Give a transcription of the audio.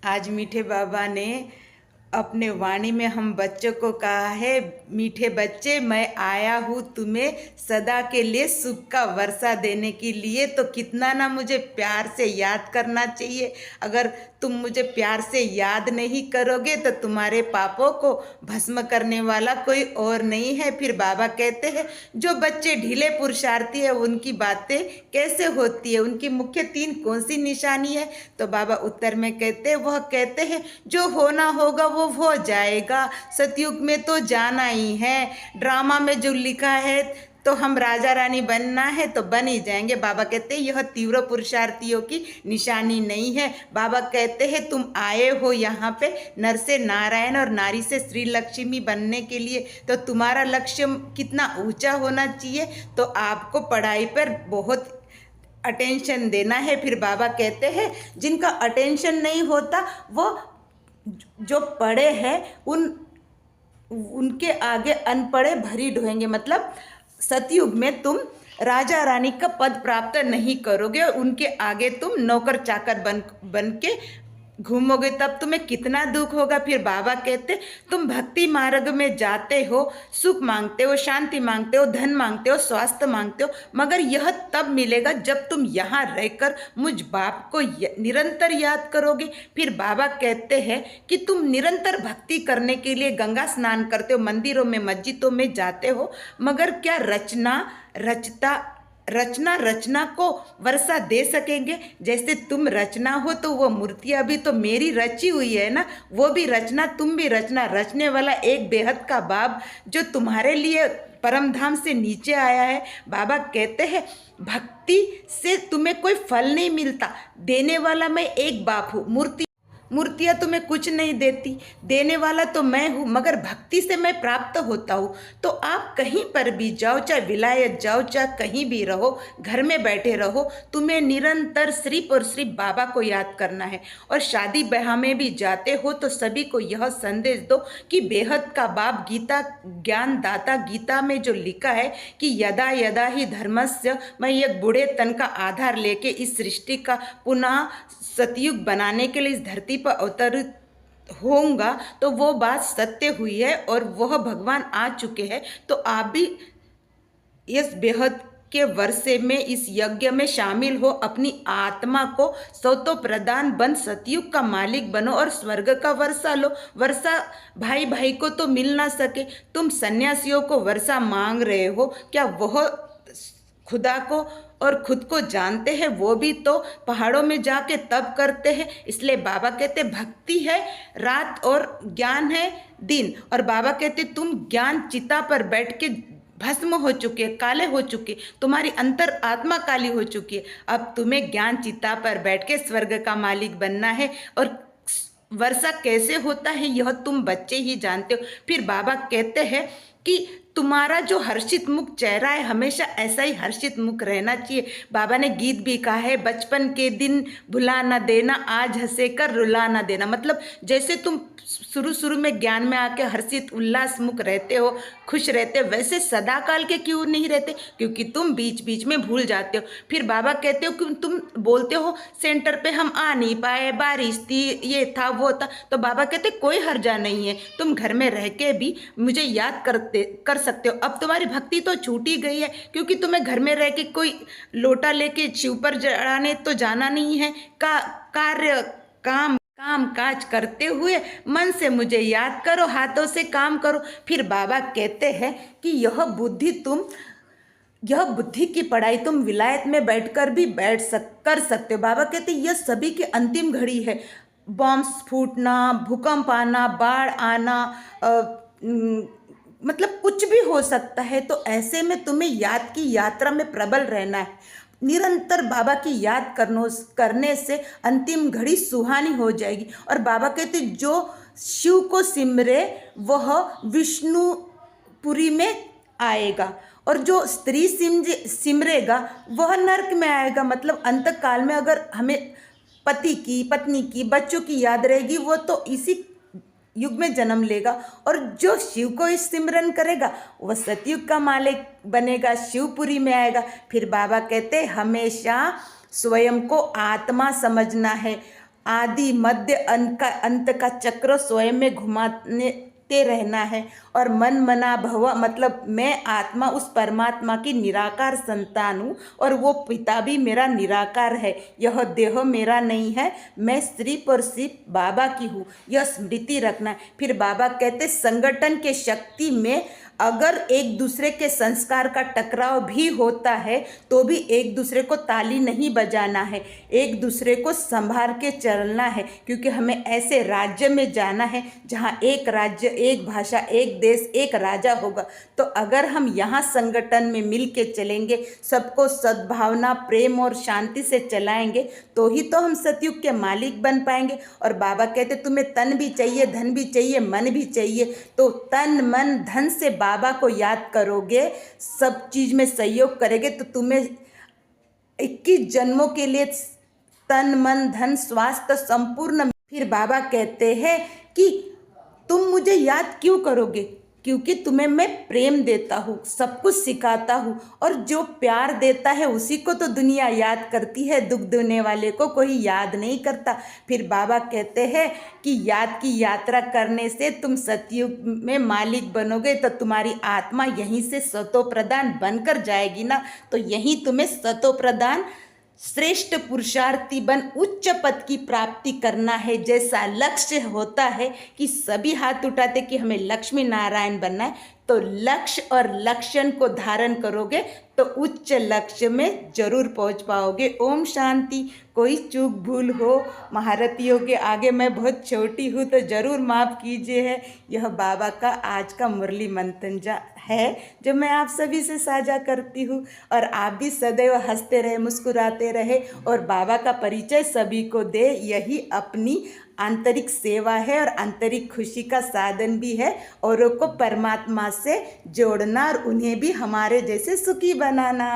आज मीठे बाबा ने अपने वाणी में हम बच्चों को कहा है, मीठे बच्चे मैं आया हूँ तुम्हें सदा के लिए सुख का वर्षा देने के लिए। तो कितना ना मुझे प्यार से याद करना चाहिए। अगर तुम मुझे प्यार से याद नहीं करोगे तो तुम्हारे पापों को भस्म करने वाला कोई और नहीं है। फिर बाबा कहते हैं जो बच्चे ढीले पुरुषार्थी है उनकी बातें कैसे होती है, उनकी मुख्य 3 कौन सी निशानी है। तो बाबा उत्तर में कहते हैं, वह कहते हैं जो होना होगा वो हो जाएगा। सतयुग में तो जाना ही है, ड्रामा में जो लिखा है तो हम राजा रानी बनना है तो बन ही जाएंगे। बाबा कहते हैं यह तीव्र पुरुषार्थियों की निशानी नहीं है। बाबा कहते हैं तुम आए हो यहाँ पे नर से नारायण और नारी से श्री लक्ष्मी बनने के लिए, तो तुम्हारा लक्ष्य कितना ऊंचा होना चाहिए। तो आपको पढ़ाई पर बहुत अटेंशन देना है। फिर बाबा कहते हैं जिनका अटेंशन नहीं होता वो जो पढ़े हैं उनके आगे अनपढ़े भरी ढोएंगे। मतलब सतयुग में तुम राजा रानी का पद प्राप्त नहीं करोगे और उनके आगे तुम नौकर चाकर बन के घूमोगे, तब तुम्हें कितना दुख होगा। फिर बाबा कहते तुम भक्ति मार्ग में जाते हो, सुख मांगते हो, शांति मांगते हो, धन मांगते हो, स्वास्थ्य मांगते हो, मगर यह तब मिलेगा जब तुम यहाँ रहकर मुझ बाप को निरंतर याद करोगे। फिर बाबा कहते हैं कि तुम निरंतर भक्ति करने के लिए गंगा स्नान करते हो, मंदिरों में मस्जिदों में जाते हो, मगर क्या रचना को वर्षा दे सकेंगे। जैसे तुम रचना हो तो वो मूर्तियाँ भी तो मेरी रची हुई है ना, वो भी रचना, तुम भी रचना। रचने वाला एक बेहद का बाप जो तुम्हारे लिए परम धाम से नीचे आया है। बाबा कहते हैं भक्ति से तुम्हें कोई फल नहीं मिलता, देने वाला मैं एक बाप हूँ। मूर्तियाँ तुम्हें कुछ नहीं देती, देने वाला तो मैं हूँ, मगर भक्ति से मैं प्राप्त होता हूँ। तो आप कहीं पर भी जाओ, चाहे विलायत जाओ, चाहे कहीं भी रहो, घर में बैठे रहो, तुम्हें निरंतर सिर्फ और सिर्फ बाबा को याद करना है। और शादी ब्याह में भी जाते हो तो सभी को यह संदेश दो कि बेहद का बाप गीता ज्ञान दाता, गीता में जो लिखा है कि यदा यदा ही धर्मस्य, मैं एक बूढ़े तन का आधार लेके इस सृष्टि का पुनः सतयुग बनाने के लिए इस धरती पर अवतरित होऊंगा, तो वो बात सत्य हुई है और वह भगवान आ चुके हैं। तो आप भी इस बेहद के वर्षे में इस यज्ञ में शामिल हो, अपनी आत्मा को सौतो प्रदान बन सतयुग का मालिक बनो और स्वर्ग का वर्षा लो। वर्षा भाई भाई को तो मिल ना सके, तुम सन्यासियों को वर्षा मांग रहे हो, क्या वह खुदा को और खुद को जानते हैं? वो भी तो पहाड़ों में जाके तप करते हैं। इसलिए बाबा कहते भक्ति है रात और ज्ञान है दिन। और बाबा कहते तुम ज्ञान चिता पर बैठ के भस्म हो चुके, काले हो चुके, तुम्हारी अंतर आत्मा काली हो चुकी है। अब तुम्हें ज्ञान चिता पर बैठ के स्वर्ग का मालिक बनना है। और वर्षा कैसे होता है यह तुम बच्चे ही जानते हो। फिर बाबा कहते हैं कि तुम्हारा जो हर्षित मुख चेहरा है हमेशा ऐसा ही हर्षित मुख रहना चाहिए। बाबा ने गीत भी कहा है, बचपन के दिन भुला ना देना, आज हंसे कर रुला ना देना। मतलब जैसे तुम शुरू में ज्ञान में आके हर्षित उल्लास मुख रहते हो, खुश रहते हो, वैसे सदा काल के क्यों नहीं रहते? क्योंकि तुम बीच बीच में भूल जाते हो। फिर बाबा कहते हो कि तुम बोलते हो सेंटर पे हम आ नहीं पाए, बारिश थी, ये था वो था। तो बाबा कहते कोई हर्जा नहीं है, तुम घर में रह के भी मुझे याद कर सकते हो। अब तुम्हारी भक्ति तो छूटी गई है, क्योंकि तुम्हें घर में रह के कोई लोटा लेके शिव पर चढ़ाने तो जाना नहीं है। कार्य काम काज करते हुए मन से मुझे याद करो, हाथों से काम करो। फिर बाबा कहते हैं कि यह बुद्धि की पढ़ाई तुम विलायत में बैठकर भी कर सकते हो। बाबा कहते यह सभी की अंतिम घड़ी है। बॉम्ब फूटना, भूकंप आना, बाढ़ आना, मतलब कुछ भी हो सकता है। तो ऐसे में तुम्हें याद की यात्रा में प्रबल रहना है। निरंतर बाबा की याद करने से अंतिम घड़ी सुहानी हो जाएगी। और बाबा कहते जो शिव को सिमरे वह विष्णुपुरी में आएगा, और जो स्त्री सिमरेगा वह नरक में आएगा। मतलब अंत काल में अगर हमें पति की, पत्नी की, बच्चों की याद रहेगी, वो तो इसी युग में जन्म लेगा। और जो शिव को इस सिमरन करेगा वह सतयुग का मालिक बनेगा, शिवपुरी में आएगा। फिर बाबा कहते हमेशा स्वयं को आत्मा समझना है। आदि मध्य अंत का चक्र स्वयं में घुमाने रहना है। और मन मना भव मतलब मैं आत्मा उस परमात्मा की निराकार संतान हूँ और वो पिता भी मेरा निराकार है। यह देह मेरा नहीं है, मैं सिर्फ और सिर्फ बाबा की हूँ, यह स्मृति रखना है। फिर बाबा कहते संगठन के शक्ति में अगर एक दूसरे के संस्कार का टकराव भी होता है तो भी एक दूसरे को ताली नहीं बजाना है, एक दूसरे को संभाल के चलना है, क्योंकि हमें ऐसे राज्य में जाना है जहाँ एक राज्य, एक भाषा, एक देश, एक राजा होगा। तो अगर हम यहाँ संगठन में मिल के चलेंगे, सबको सद्भावना, प्रेम और शांति से चलाएंगे, तो ही तो हम सतयुग के मालिक बन पाएंगे। और बाबा कहते तुम्हें तन भी चाहिए, धन भी चाहिए, मन भी चाहिए, तो तन मन धन से बाबा को याद करोगे, सब चीज में सहयोग करेंगे, तो तुम्हें 21 जन्मों के लिए तन मन धन स्वास्थ्य संपूर्ण। फिर बाबा कहते हैं कि तुम मुझे याद क्यों करोगे, क्योंकि तुम्हें मैं प्रेम देता हूँ, सब कुछ सिखाता हूँ, और जो प्यार देता है उसी को तो दुनिया याद करती है, दुख देने वाले को कोई याद नहीं करता। फिर बाबा कहते हैं कि याद की यात्रा करने से तुम सतयुग में मालिक बनोगे, तो तुम्हारी आत्मा यहीं से सतो प्रधान बनकर जाएगी ना, तो यहीं तुम्हें सतो प्रधान श्रेष्ठ पुरुषार्थी बन उच्च पद की प्राप्ति करना है। जैसा लक्ष्य होता है कि सभी हाथ उठाते कि हमें लक्ष्मी नारायण बनना है, तो लक्ष्य और लक्षण को धारण करोगे तो उच्च लक्ष्य में जरूर पहुंच पाओगे। ओम शांति। कोई चूक भूल हो महारथियों के आगे मैं बहुत छोटी हूँ तो ज़रूर माफ़ कीजिए है। यह बाबा का आज का मुरली मंतन है जो मैं आप सभी से साझा करती हूँ, और आप भी सदैव हंसते रहे, मुस्कुराते रहे और बाबा का परिचय सभी को दे। यही अपनी आंतरिक सेवा है और आंतरिक खुशी का साधन भी है, औरों को परमात्मा से जोड़ना और उन्हें भी हमारे जैसे सुखी बनाना।